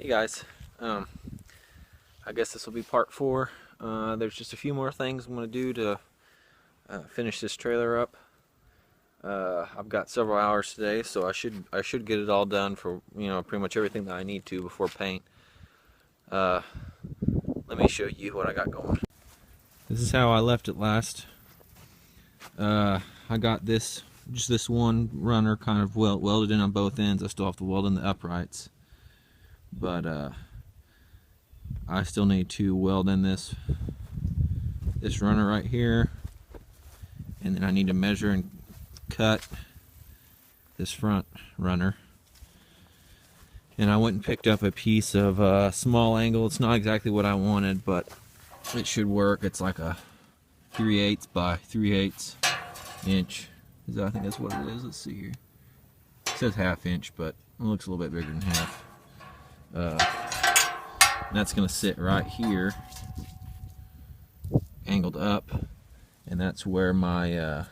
Hey guys, I guess this will be part 4. There's just a few more things I'm going to do to finish this trailer up. I've got several hours today, so I should get it all done for pretty much everything that I need to before paint. Let me show you what I got going. This is how I left it last. I got just this one runner kind of welded in on both ends. I still have to weld in the uprights, but I still need to weld in this runner right here, and then I need to measure and cut this front runner. And I went and picked up a piece of small angle. It's not exactly what I wanted, but it should work. It's like a 3/8 by 3/8 inch. I think that's what it is. Let's see here. It says 1/2 inch, but it looks a little bit bigger than half. And that's going to sit right here, angled up, and that's where my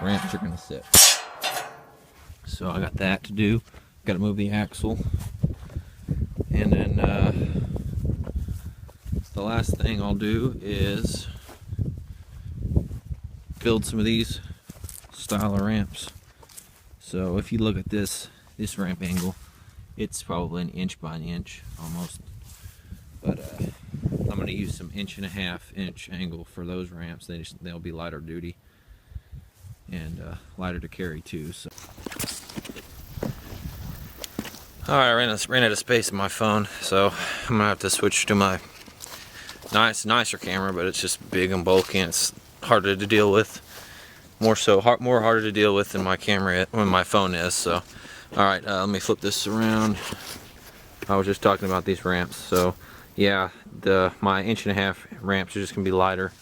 ramps are going to sit. So I got that to do. Got to move the axle, and then the last thing I'll do is build some of these style of ramps. So if you look at this ramp angle, it's probably 1 inch by 1 inch almost, but I'm going to use some 1.5 inch angle for those ramps. They'll be lighter duty and lighter to carry too. So alright, I ran out of space in my phone, so I'm gonna have to switch to my nicer camera, but it's just big and bulky and it's harder to deal with. More harder to deal with than my camera when my phone is. So alright, let me flip this around. I was just talking about these ramps. So yeah, my 1.5 inch ramps are just gonna be lighter,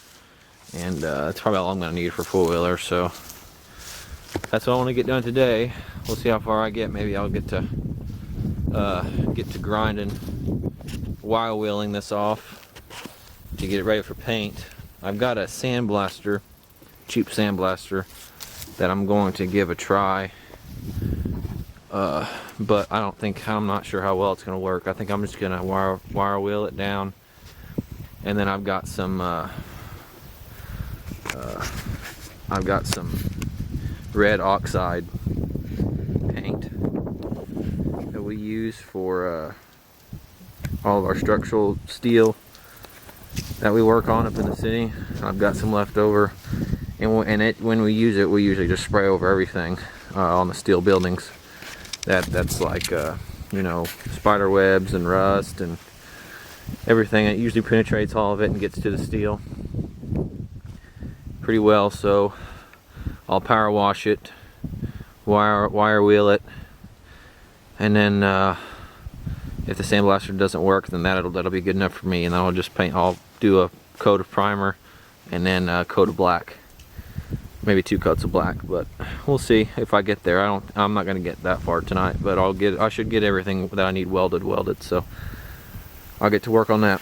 and that's probably all I'm gonna need for four-wheeler. So that's what I want to get done today. We'll see how far I get. Maybe I'll get to grinding, wire wheeling this off to get it ready for paint. I've got a sandblaster, cheap sandblaster, that I'm going to give a try, but I'm not sure how well it's going to work. I think I'm just going to wire wheel it down, and then I've got some red oxide paint that we use for all of our structural steel that we work on up in the city. I've got some left over, and when we use it, we usually just spray over everything on the steel buildings. That's like spider webs and rust and everything. It usually penetrates all of it and gets to the steel pretty well. So I'll power wash it, wire wheel it, and then if the sandblaster doesn't work, then that'll be good enough for me. And then I'll just paint. I'll do a coat of primer and then a coat of black, maybe 2 coats of black. But we'll see if I get there. I'm not going to get that far tonight, but I should get everything that I need welded. So I'll get to work on that.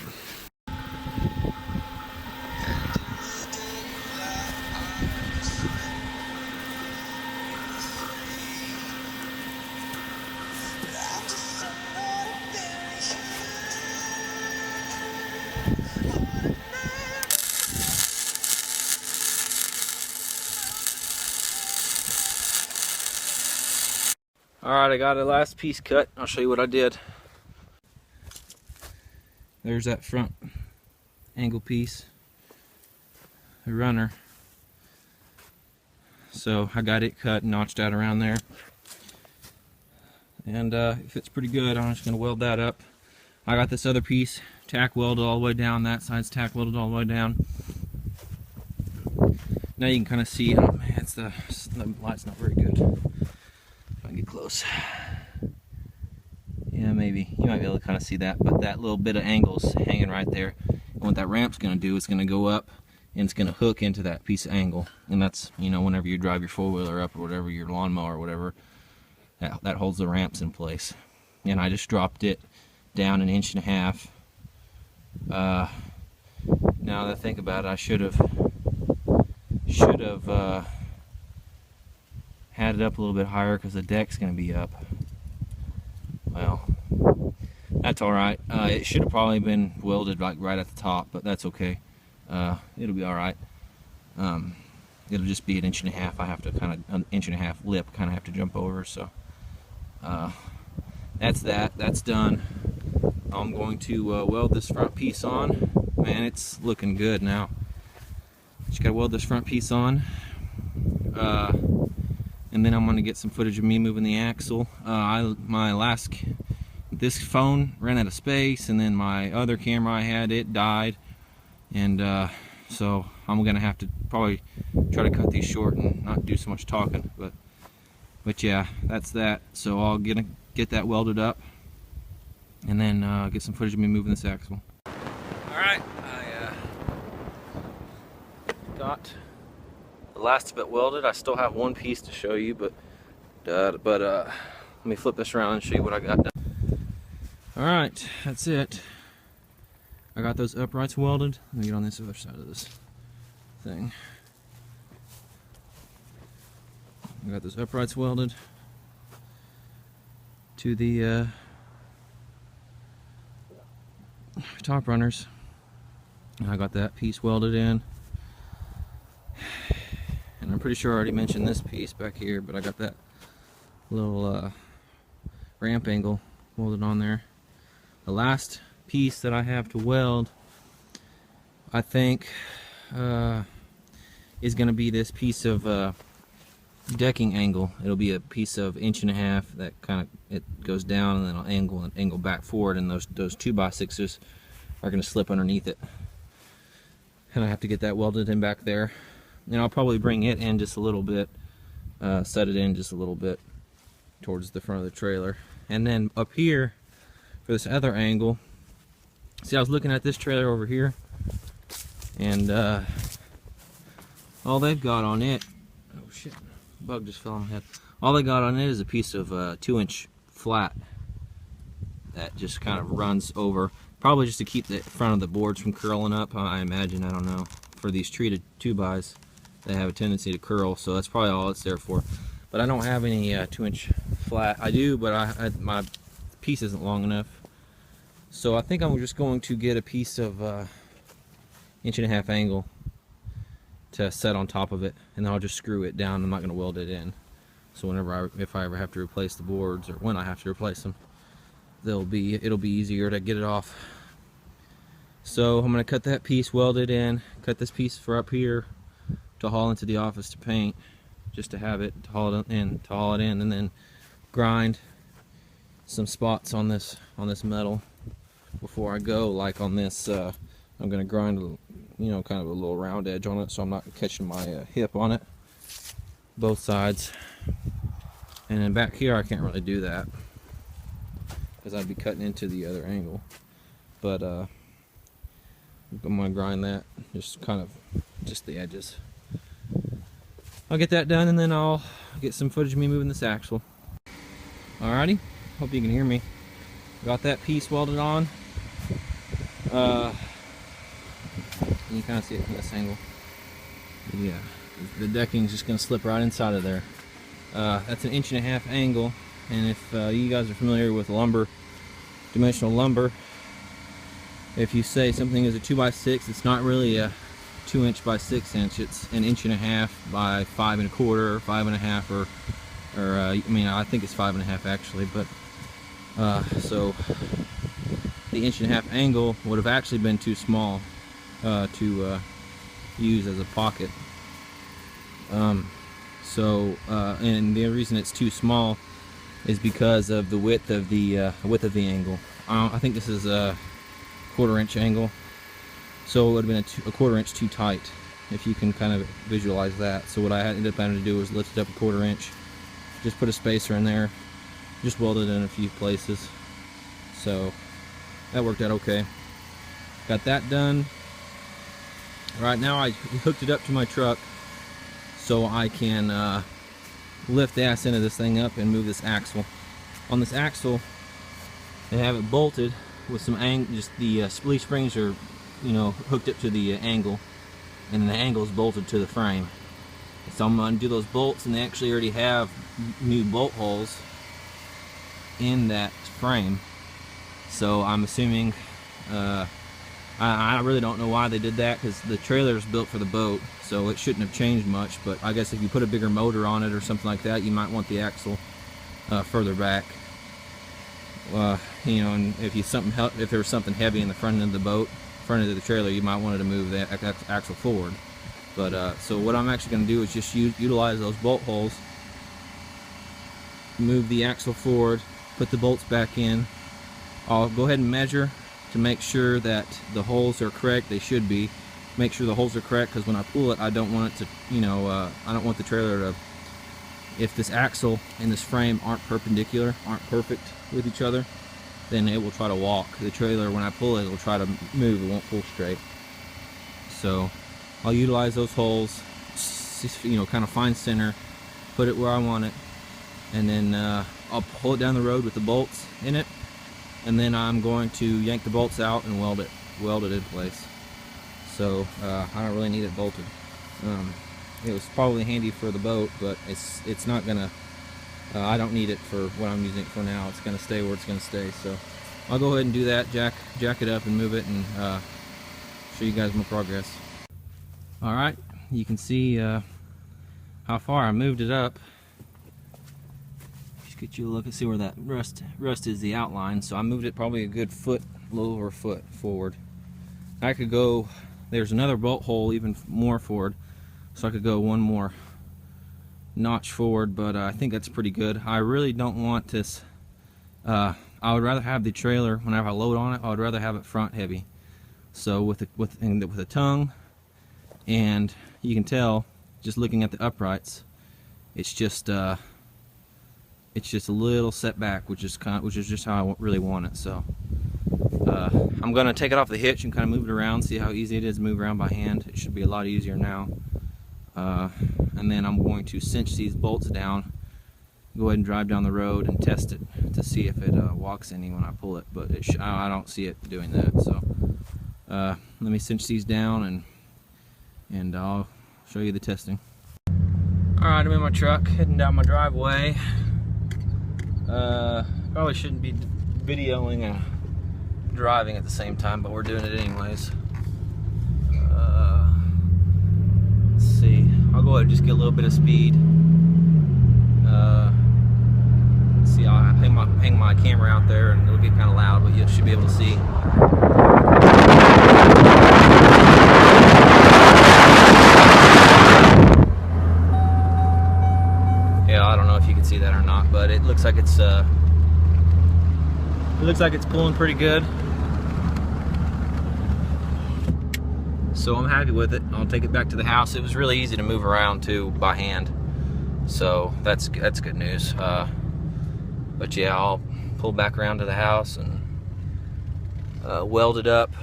Alright, I got a last piece cut. I'll show you what I did. There's that front angle piece, the runner. So I got it cut and notched out around there, and it fits pretty good. I'm just going to weld that up. I got this other piece tack welded all the way down. That side's tack welded all the way down. Now you can kind of see, oh man, the light's not very good. If I can get close. Yeah, maybe. You might be able to kind of see that, but that little bit of angle's hanging right there. And what that ramp's going to do is going to go up, and it's going to hook into that piece of angle. And that's, whenever you drive your four-wheeler up or whatever, your lawnmower or whatever, that holds the ramps in place. And I just dropped it down 1.5 inches. Now that I think about it, I should have had it up a little bit higher because the deck's going to be up. Well, That's all right. It should have probably been welded like right at the top, but that's okay. It'll be all right. It'll just be 1.5 inches. I have to kind of, 1.5 inch lip, kind of have to jump over. So that's that. That's done. I'm going to weld this front piece on. Man, it's looking good now. Just gotta weld this front piece on. And then I'm gonna get some footage of me moving the axle. This phone ran out of space, and then my other camera I had, it died, and so I'm gonna have to probably try to cut these short and not do so much talking. But yeah, that's that. So I'll get that welded up, and then get some footage of me moving this axle. All right, I got the last of it welded. I still have one piece to show you, but let me flip this around and show you what I got done. All right, that's it. I got those uprights welded. Let me get on this other side of this thing. I got those uprights welded to the top runners. And I got that piece welded in. And I'm pretty sure I already mentioned this piece back here, but I got that little ramp angle welded on there. The last piece that I have to weld, I think, is going to be this piece of decking angle. It'll be a piece of 1.5 inches that kind of, it goes down and then I'll angle back forward, and those 2x6s are going to slip underneath it. And I have to get that welded in back there. And I'll probably bring it in just a little bit, set it in just a little bit towards the front of the trailer. And then up here, for this other angle, see, I was looking at this trailer over here, and all they've got on it, oh shit, bug just fell on my head. All they got on it is a piece of 2-inch flat that just kind of runs over, probably just to keep the front of the boards from curling up, I imagine. I don't know. For these treated 2x, they have a tendency to curl, so that's probably all it's there for. But I don't have any 2-inch flat. I do, but my piece isn't long enough. So I think I'm just going to get a piece of 1.5 inch angle to set on top of it, and then I'll just screw it down. I'm not going to weld it in. So if I ever have to replace the boards, or when I have to replace them, it'll be easier to get it off. So I'm going to cut that piece, weld it in, cut this piece for up here to haul into the office to paint, just to have it, to haul it in, and then grind some spots on this metal before I go. Like on this, I'm going to grind, kind of a little round edge on it, so I'm not catching my hip on it, both sides. And then back here I can't really do that because I'd be cutting into the other angle. But I'm going to grind that, just the edges. I'll get that done, and then I'll get some footage of me moving this axle. Alrighty, hope you can hear me. Got that piece welded on. You can kind of see it from this angle. Yeah, the decking's just going to slip right inside of there. That's 1.5 inch angle, and if you guys are familiar with lumber, dimensional lumber, if you say something is a 2x6, it's not really a 2-inch by 6-inch. It's 1.5 inches by 5 1/4 or 5 1/2, or I think it's 5 1/2 actually. But so the 1.5 inch angle would have actually been too small to use as a pocket. And the reason it's too small is because of the width of the angle. I think this is a 1/4 inch angle, so it would have been a 1/4 inch too tight, if you can kind of visualize that. So what I ended up having to do was lift it up 1/4 inch, just put a spacer in there, just weld it in a few places. So that worked out okay. Got that done. Right now I hooked it up to my truck so I can lift the ass end of this thing up and move this axle. On this axle, they have it bolted with some just the splee springs are hooked up to the angle, and the angle is bolted to the frame. So I'm going to do those bolts, and they actually already have new bolt holes in that frame. So I'm assuming, I really don't know why they did that, because the trailer is built for the boat, so it shouldn't have changed much. But I guess if you put a bigger motor on it or something like that, you might want the axle further back. You know, and if there was something heavy in the front end of the boat, front end of the trailer, you might want to move the axle forward. But so what I'm actually going to do is just utilize those bolt holes, move the axle forward, put the bolts back in. I'll go ahead and measure to make sure that the holes are correct. They should be. Make sure the holes are correct, because when I pull it, I don't want it to, you know, I don't want the trailer to, if this axle and this frame aren't perpendicular, aren't perfect with each other, then it will try to walk. The trailer, when I pull it, will try to move. It won't pull straight. So I'll utilize those holes, you know, kind of find center, put it where I want it, and then I'll pull it down the road with the bolts in it, and then I'm going to yank the bolts out and weld it in place. So I don't really need it bolted. It was probably handy for the boat, but it's not gonna. I don't need it for what I'm using it for now. It's gonna stay where it's gonna stay. So I'll go ahead and do that. Jack it up and move it, and show you guys my progress. All right, you can see how far I moved it up. Just get you a look and see where that rust is, the outline. So I moved it probably a good foot, a little over a foot forward. I could go. There's another bolt hole even more forward, so I could go one more notch forward, but I think that's pretty good. I really don't want this. I would rather have the trailer, whenever I load on it, I would rather have it front heavy. So with the tongue, and you can tell just looking at the uprights, it's just a little setback, which is just how I really want it. So I'm gonna take it off the hitch and kind of move it around, see how easy it is to move around by hand. It should be a lot easier now. And then I'm going to cinch these bolts down, go ahead and drive down the road and test it to see if it walks any when I pull it, but I don't see it doing that. So let me cinch these down, and I'll show you the testing. Alright, I'm in my truck heading down my driveway. Probably shouldn't be videoing and driving at the same time, but we're doing it anyways. Let's see, I'll go ahead and just get a little bit of speed. Let's see, I'll hang my camera out there and it'll get kind of loud, but you should be able to see. Yeah, I don't know if you can see that or not, but it looks like it's pulling pretty good. So I'm happy with it. I'll take it back to the house. It was really easy to move around too by hand, so that's good news. But yeah, I'll pull back around to the house and weld it up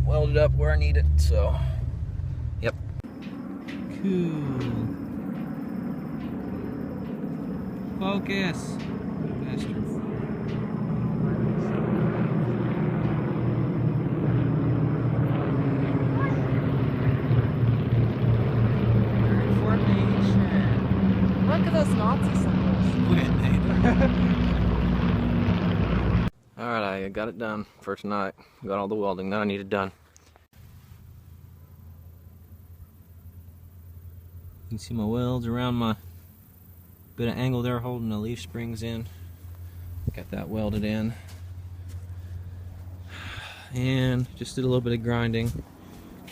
where I need it. So yep. Cool. Focus. Look at those Nazi symbols. Quit, Nate. Alright, I got it done for tonight. Got all the welding that I needed done. You can see my welds around my bit of angle there holding the leaf springs in. Got that welded in. And just did a little bit of grinding.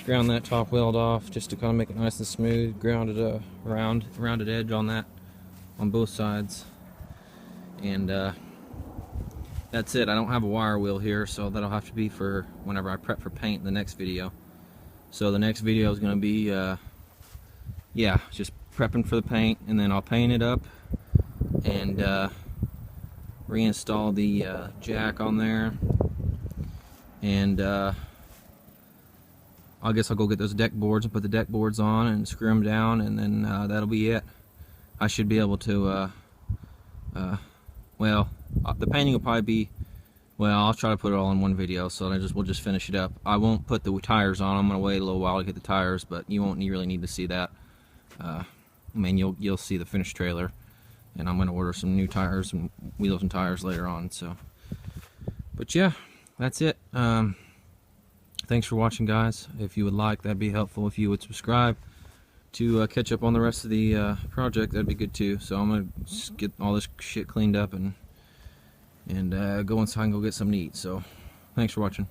Ground that top weld off just to kind of make it nice and smooth. Grounded a rounded edge on that on both sides. And that's it. I don't have a wire wheel here, so that'll have to be for whenever I prep for paint in the next video. So the next video is going to be yeah, just prepping for the paint, and then I'll paint it up and reinstall the jack on there, and I guess I'll go get those deck boards and put the deck boards on and screw them down, and then that'll be it. I should be able to well, the painting will probably be, well, I'll try to put it all in one video, so we'll just finish it up. I won't put the tires on. I'm gonna wait a little while to get the tires, but you won't really need to see that. I mean, you'll see the finished trailer, and I'm gonna order some new tires and wheels and tires later on. So, but yeah, that's it. Thanks for watching, guys. If you would like, that'd be helpful. If you would subscribe to catch up on the rest of the project, that'd be good too. So I'm gonna get all this shit cleaned up and go inside and go get something to eat. So thanks for watching.